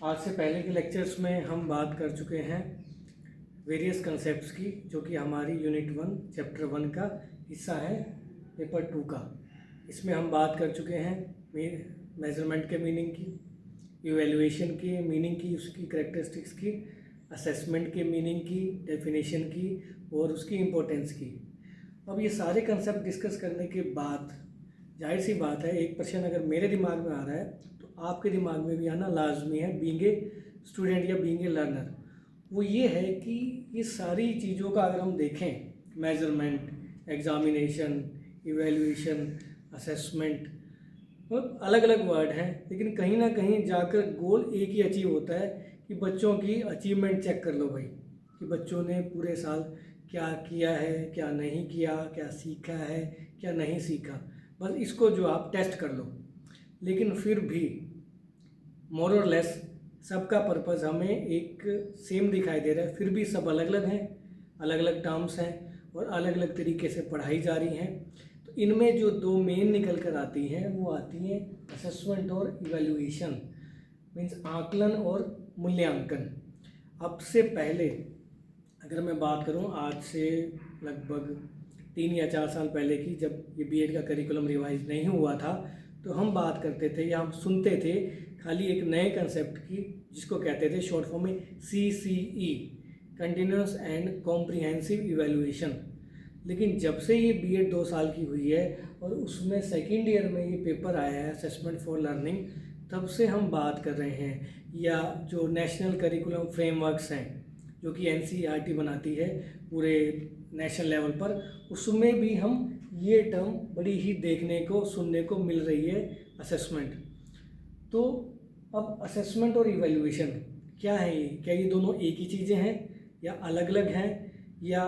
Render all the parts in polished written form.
आज से पहले के लेक्चर्स में हम बात कर चुके हैं वेरियस कंसेप्ट्स की, जो कि हमारी यूनिट 1 चैप्टर 1 का हिस्सा है पेपर 2 का। इसमें हम बात कर चुके हैं मेजरमेंट के मीनिंग की, इवैल्यूएशन के मीनिंग की, उसकी करेक्टरिस्टिक्स की, असेसमेंट के मीनिंग की, डेफिनेशन की और उसकी इम्पोर्टेंस की। अब ये सारे कंसेप्ट डिस्कस करने के बाद जाहिर सी बात है, एक क्वेश्चन अगर मेरे दिमाग में आ रहा है तो आपके दिमाग में भी आना लाजमी है, बीइंग ए स्टूडेंट या बीइंग ए लर्नर। वो ये है कि ये सारी चीज़ों का अगर हम देखें, मेजरमेंट, एग्जामिनेशन, इवैल्यूएशन, असेसमेंट, मतलब अलग अलग वर्ड हैं, लेकिन कहीं ना कहीं जाकर गोल एक ही अचीव होता है कि बच्चों की अचीवमेंट चेक कर लो भाई, कि बच्चों ने पूरे साल क्या किया है, क्या नहीं किया, क्या सीखा है, क्या नहीं सीखा। बस इसको जो आप टेस्ट कर लो। लेकिन फिर भी मोर और लेस सबका पर्पज़ हमें एक सेम दिखाई दे रहा है। फिर भी सब अलग अलग हैं, अलग अलग टर्म्स हैं और अलग अलग तरीके से पढ़ाई जा रही हैं। तो इनमें जो दो मेन निकल कर आती हैं वो आती हैं असेसमेंट और इवैल्यूएशन, मीन्स आकलन और मूल्यांकन। अब से पहले अगर मैं बात करूं, आज से लगभग 3 या 4 साल पहले की, जब ये बीएड का करिकुलम रिवाइज नहीं हुआ था, तो हम बात करते थे या हम सुनते थे खाली एक नए कंसेप्ट की, जिसको कहते थे शॉर्ट फॉर्म में CCE, continuous and comprehensive evaluation. लेकिन जब से ये बीएड 2 साल की हुई है और उसमें सेकेंड ईयर में ये पेपर आया है असेसमेंट फॉर लर्निंग, तब से हम बात कर रहे हैं, या जो नेशनल करिकुलम फ्रेमवर्क्स हैं जो कि NCERT बनाती है पूरे नेशनल लेवल पर, उसमें भी हम ये टर्म बड़ी ही देखने को सुनने को मिल रही है, असेसमेंट। तो अब असेसमेंट और इवैल्यूएशन क्या है ये? क्या ये दोनों एक ही चीज़ें हैं या अलग अलग हैं, या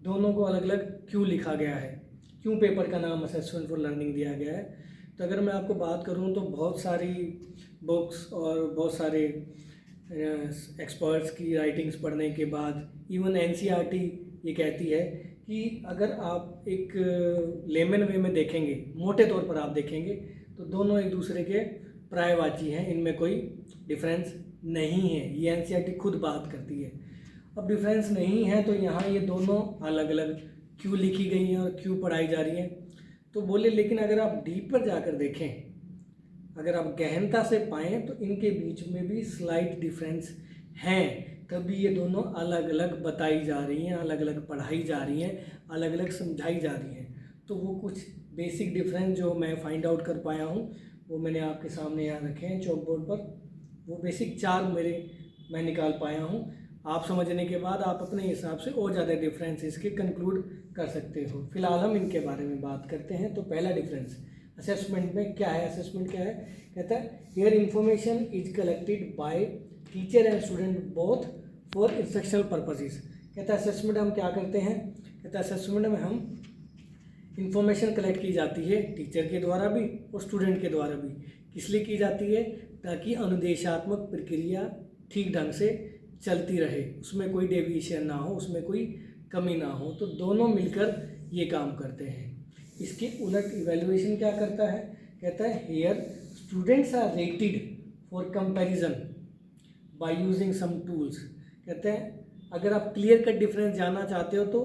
दोनों को अलग अलग क्यों लिखा गया है, क्यों पेपर का नाम असेसमेंट फॉर लर्निंग दिया गया है? तो अगर मैं आपको बात करूं तो बहुत सारी बुक्स और बहुत सारे एक्सपर्ट्स की राइटिंग्स पढ़ने के बाद इवन NCERT ये कहती है कि अगर आप एक लेमन वे में देखेंगे, मोटे तौर पर आप देखेंगे, तो दोनों एक दूसरे के पर्यायवाची हैं, इनमें कोई डिफरेंस नहीं है। ये NCERT खुद बात करती है। अब डिफरेंस नहीं है तो यहाँ ये दोनों अलग अलग क्यों लिखी गई हैं और क्यों पढ़ाई जा रही हैं? तो बोले, लेकिन अगर आप डीप पर जाकर देखें, अगर आप गहनता से पाएँ, तो इनके बीच में भी स्लाइट डिफरेंस हैं, तभी ये दोनों अलग अलग बताई जा रही हैं, अलग अलग पढ़ाई जा रही हैं, अलग अलग समझाई जा रही हैं। तो वो कुछ बेसिक डिफरेंस जो मैं फाइंड आउट कर पाया हूँ वो मैंने आपके सामने यहाँ रखे हैं चॉक बोर्ड पर। वो बेसिक 4 मैं निकाल पाया हूँ। आप समझने के बाद आप अपने हिसाब से और ज़्यादा डिफरेंस इसके कंक्लूड कर सकते हो। फिलहाल हम इनके बारे में बात करते हैं। तो पहला डिफरेंस असेसमेंट में क्या है? असेसमेंट क्या है? कहता है here information is collected by teacher and student both for instructional purposes. कहता है असेसमेंट हम क्या करते हैं? कहता है असेसमेंट में हम इंफॉर्मेशन कलेक्ट की जाती है टीचर के द्वारा भी और स्टूडेंट के द्वारा भी। किस लिए की जाती है? ताकि अनुदेशात्मक प्रक्रिया ठीक ढंग से चलती रहे, उसमें कोई डेविएशन ना हो, उसमें कोई कमी ना हो। तो दोनों मिलकर ये काम करते हैं। इसके उलट इवैल्यूएशन क्या करता है? कहता है here students are rated for comparison by using some tools. कहते हैं अगर आप क्लियर कट डिफरेंस जानना चाहते हो तो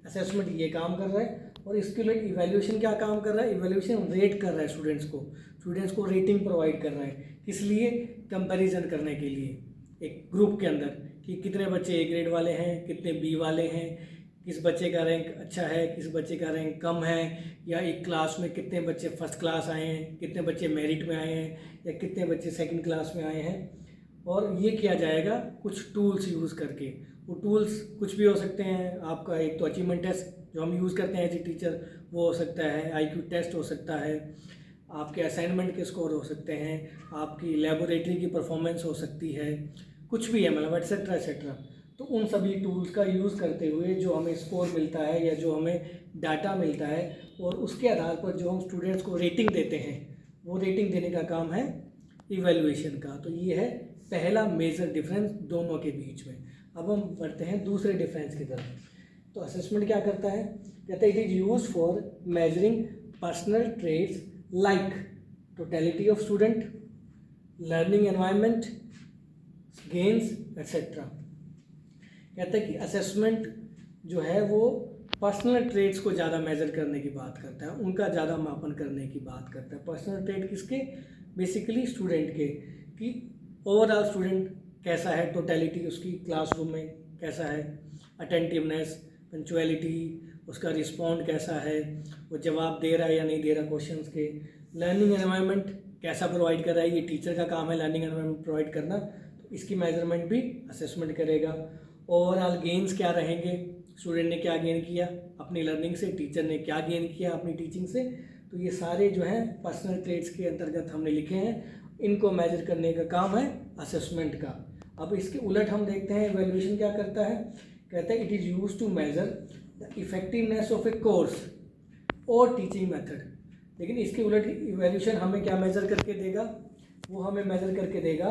असेसमेंट ये काम कर रहा है, और इसके उलट इवैल्यूएशन क्या काम कर रहा है? इवैल्यूएशन रेट कर रहा है स्टूडेंट्स को रेटिंग प्रोवाइड कर रहा है। किस लिए? कंपैरिजन करने के लिए एक ग्रुप के अंदर, कि कितने बच्चे A ग्रेड वाले हैं, कितने B वाले हैं, किस बच्चे का रैंक अच्छा है, किस बच्चे का रैंक कम है, या एक क्लास में कितने बच्चे फर्स्ट क्लास आए हैं, कितने बच्चे मेरिट में आए हैं, या कितने बच्चे सेकंड क्लास में आए हैं। और ये किया जाएगा कुछ टूल्स यूज़ करके। वो टूल्स कुछ भी हो सकते हैं। आपका एक तो अचीवमेंट टेस्ट जो हम यूज़ करते हैं एज ए टीचर, वो हो सकता है, IQ टेस्ट हो सकता है, आपके असाइनमेंट के स्कोर हो सकते हैं, आपकी लेबोरेटरी की परफॉर्मेंस हो सकती है, कुछ भी है, मतलब एट्सेट्रा एट्सेट्रा। तो उन सभी टूल्स का यूज़ करते हुए जो हमें स्कोर मिलता है या जो हमें डाटा मिलता है, और उसके आधार पर जो हम स्टूडेंट्स को रेटिंग देते हैं, वो रेटिंग देने का काम है इवैल्यूएशन का। तो ये है पहला मेजर डिफरेंस दोनों के बीच में। अब हम बढ़ते हैं दूसरे डिफरेंस की तरफ। तो असेसमेंट क्या करता है? कहता है it is use for measuring personal traits like totality of student, learning environment, gains etcetera. कहता है कि असेसमेंट जो है वो पर्सनल ट्रेड्स को ज़्यादा मेजर करने की बात करता है, उनका ज़्यादा मापन करने की बात करता है। पर्सनल ट्रेड किसके? बेसिकली स्टूडेंट के, कि ओवरऑल स्टूडेंट कैसा है, टोटलिटी उसकी क्लासरूम में कैसा है, अटेंटिवनेस, पंक्चुअलिटी, उसका रिस्पॉन्ड कैसा है, वो जवाब दे रहा है या नहीं दे रहा क्वेश्चंस के, लर्निंग एनवायरनमेंट कैसा प्रोवाइड कर रहा है, ये टीचर का काम है लर्निंग एनवायरनमेंट प्रोवाइड करना, तो इसकी मेजरमेंट भी असेसमेंट करेगा। ओवरऑल गेन्स क्या रहेंगे, स्टूडेंट ने क्या गेन किया अपनी लर्निंग से, टीचर ने क्या गेन किया अपनी टीचिंग से, तो ये सारे जो हैं पर्सनल ट्रेड्स के अंतर्गत हमने लिखे हैं, इनको मेजर करने का काम है असेसमेंट का। अब इसके उलट हम देखते हैं इवैल्यूएशन क्या करता है। कहता है it is used to measure the effectiveness of a course और टीचिंग मेथड। लेकिन इसके उलट इवैल्यूएशन हमें क्या मेजर करके देगा, वो हमें मेजर करके देगा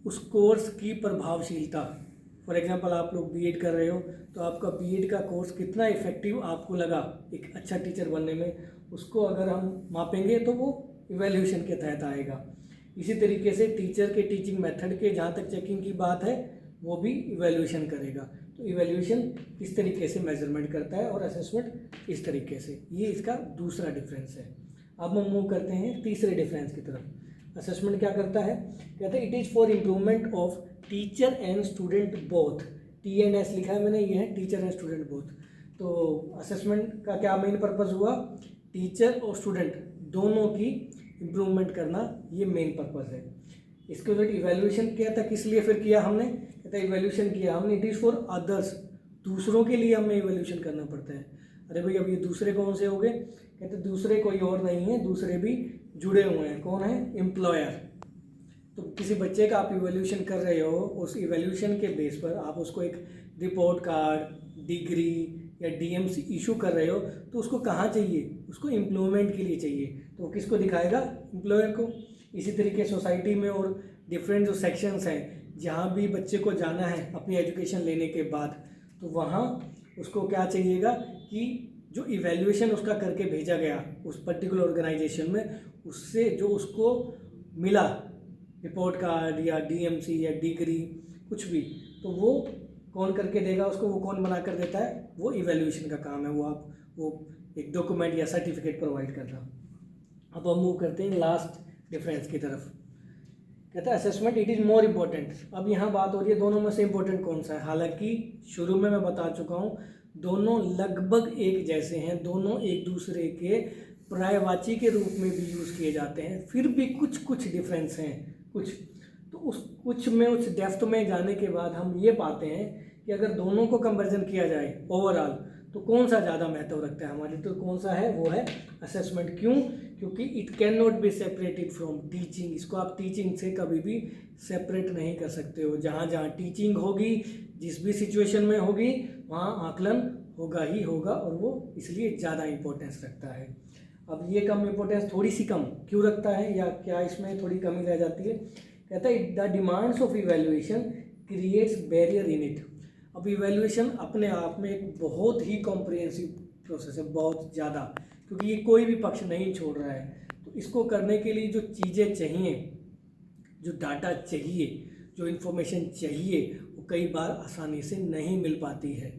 उस कोर्स की प्रभावशीलता। फॉर एग्जांपल आप लोग बीएड कर रहे हो, तो आपका बीएड का कोर्स कितना इफेक्टिव आपको लगा एक अच्छा टीचर बनने में, उसको अगर हम मापेंगे तो वो इवैल्यूएशन के तहत आएगा। इसी तरीके से टीचर के टीचिंग मेथड के जहाँ तक चेकिंग की बात है वो भी इवैल्यूएशन करेगा। तो इवैल्यूएशन इस तरीके से मेजरमेंट करता है और असेसमेंट इस तरीके से, ये इसका दूसरा डिफरेंस है। अब हम मूव करते हैं तीसरे डिफरेंस की तरफ। असेसमेंट क्या करता है, कहता है it is for improvement of teacher and student both. T and S लिखा है मैंने, ये है टीचर एंड स्टूडेंट बोथ। तो असेसमेंट का क्या मेन पर्पज़ हुआ, टीचर और स्टूडेंट दोनों की इम्प्रूवमेंट करना, ये मेन पर्पज़ है। इसके उलट इवैल्यूएशन किया था, किस लिए फिर किया हमने, कहता है इवैल्यूएशन किया हमने इट इज़ फॉर अदर्स, दूसरों के लिए हमें इवैल्यूएशन करना पड़ता है। अरे भाई अब ये दूसरे कौन से हो गए, कहते दूसरे कोई और नहीं है, दूसरे भी जुड़े हुए हैं। कौन है, एम्प्लॉयर। तो किसी बच्चे का आप इवैल्यूएशन कर रहे हो, उस इवैल्यूएशन के बेस पर आप उसको एक रिपोर्ट कार्ड, डिग्री या डीएमसी इशू कर रहे हो, तो उसको कहाँ चाहिए, उसको इम्प्रूवमेंट के लिए चाहिए, तो वो किसको दिखाएगा, एम्प्लॉयर को। इसी तरीके सोसाइटी में और डिफरेंट जो सेक्शंस हैं, जहाँ भी बच्चे को जाना है अपनी एजुकेशन लेने के बाद, तो वहाँ उसको क्या चाहिएगा कि जो इवैल्यूएशन उसका करके भेजा गया उस पर्टिकुलर ऑर्गेनाइजेशन में, उससे जो उसको मिला रिपोर्ट कार्ड या डीएमसी या डिग्री कुछ भी, तो वो कौन करके देगा उसको, वो कौन बना कर देता है, वो इवैल्यूएशन का काम है, वो एक डॉक्यूमेंट या सर्टिफिकेट प्रोवाइड करना। अब हम मूव करते हैं लास्ट डिफरेंस की तरफ। कहता है assessment it is more important. अब यहाँ बात हो रही है दोनों में से इम्पोर्टेंट कौन सा है। हालांकि शुरू में मैं बता चुका हूँ दोनों लगभग एक जैसे हैं, दोनों एक दूसरे के पर्यायवाची के रूप में भी यूज़ किए जाते हैं, फिर भी कुछ कुछ डिफरेंस हैं कुछ। तो उस कुछ में, उस डेप्थ में जाने के बाद हम ये पाते हैं कि अगर दोनों को कंपैरिजन किया जाए ओवरऑल, तो कौन सा ज़्यादा महत्व रखता है हमारी, तो कौन सा है, वो है असेसमेंट। क्यों, क्योंकि it can not be separated from teaching. इसको आप टीचिंग से कभी भी सेपरेट नहीं कर सकते हो। जहाँ जहाँ टीचिंग होगी, जिस भी सिचुएशन में होगी, वहाँ आकलन होगा ही होगा, और वो इसलिए ज़्यादा इम्पोर्टेंस रखता है। अब ये कम इम्पोर्टेंस थोड़ी सी कम क्यों रखता है, या क्या इसमें थोड़ी कमी रह जाती है। कहता है the demands of evaluation creates barrier in it. अब इवैल्यूएशन अपने आप में एक बहुत ही कॉम्प्रिहेंसिव प्रोसेस है, बहुत ज़्यादा, क्योंकि ये कोई भी पक्ष नहीं छोड़ रहा है। तो इसको करने के लिए जो चीज़ें चाहिए, जो डाटा चाहिए, जो इन्फॉर्मेशन चाहिए, वो कई बार आसानी से नहीं मिल पाती है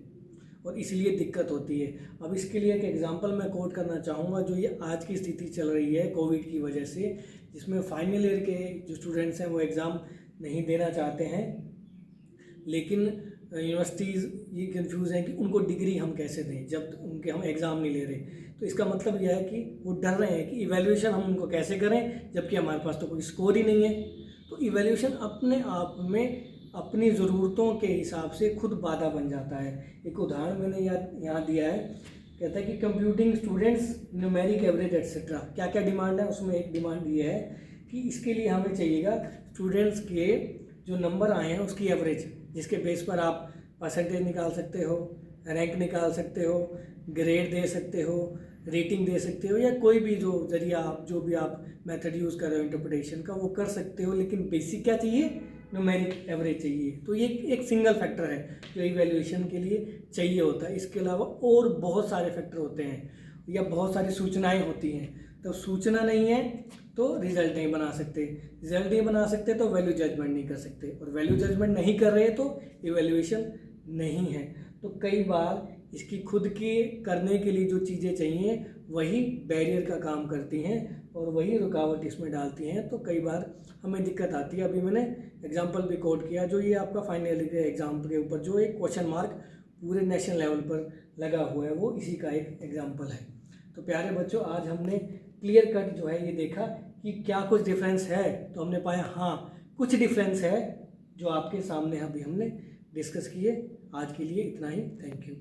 और इसलिए दिक्कत होती है। अब इसके लिए एक एग्जांपल मैं कोट करना चाहूँगा, जो ये आज की स्थिति चल रही है कोविड की वजह से, जिसमें फाइनल ईयर के जो स्टूडेंट्स हैं वो एग्ज़ाम नहीं देना चाहते हैं, लेकिन यूनिवर्सिटीज़ ये कंफ्यूज हैं कि उनको डिग्री हम कैसे दें जब उनके हम एग्ज़ाम नहीं ले रहे। तो इसका मतलब यह है कि वो डर रहे हैं कि इवैल्यूएशन हम उनको कैसे करें जबकि हमारे पास तो कोई स्कोर ही नहीं है। तो इवैल्यूएशन अपने आप में अपनी ज़रूरतों के हिसाब से खुद बाधा बन जाता है। एक उदाहरण मैंने यहाँ दिया है, कहता है कि computing students numeric average etcetera. क्या क्या डिमांड है, उसमें एक डिमांड ये है कि इसके लिए हमें चाहिएगा स्टूडेंट्स के जो नंबर आए हैं उसकी एवरेज, जिसके बेस पर आप परसेंटेज निकाल सकते हो, रैंक निकाल सकते हो, ग्रेड दे सकते हो, रेटिंग दे सकते हो, या कोई भी जो जरिया आप जो भी आप मेथड यूज़ कर रहे हो इंटरप्रिटेशन का वो कर सकते हो। लेकिन बेसिक क्या चाहिए, न्यूमेरिक एवरेज चाहिए। तो ये एक सिंगल फैक्टर है जो इवैल्यूएशन के लिए चाहिए होता है। इसके अलावा और बहुत सारे फैक्टर होते हैं या बहुत सारी सूचनाएं होती हैं। तो सूचना नहीं है तो रिजल्ट नहीं बना सकते, रिजल्ट नहीं बना सकते तो वैल्यू जजमेंट नहीं कर सकते, और वैल्यू जजमेंट नहीं कर रहे तो इवैल्यूएशन नहीं है। तो कई बार इसकी खुद के करने के लिए जो चीज़ें चाहिए वही बैरियर का काम करती हैं और वही रुकावट इसमें डालती हैं। तो कई बार हमें दिक्कत आती है। अभी मैंने एग्जांपल भी कोट किया, जो ये आपका फाइनल के एग्जाम के ऊपर जो एक क्वेश्चन मार्क पूरे नेशनल लेवल पर लगा हुआ है, वो इसी का एक एग्जाम्पल है। तो प्यारे बच्चों, आज हमने क्लियर कट जो है ये देखा कि क्या कुछ डिफरेंस है। तो हमने पाया हाँ कुछ डिफरेंस है, जो आपके सामने अभी हमने डिस्कस किए। आज के लिए इतना ही। Thank you.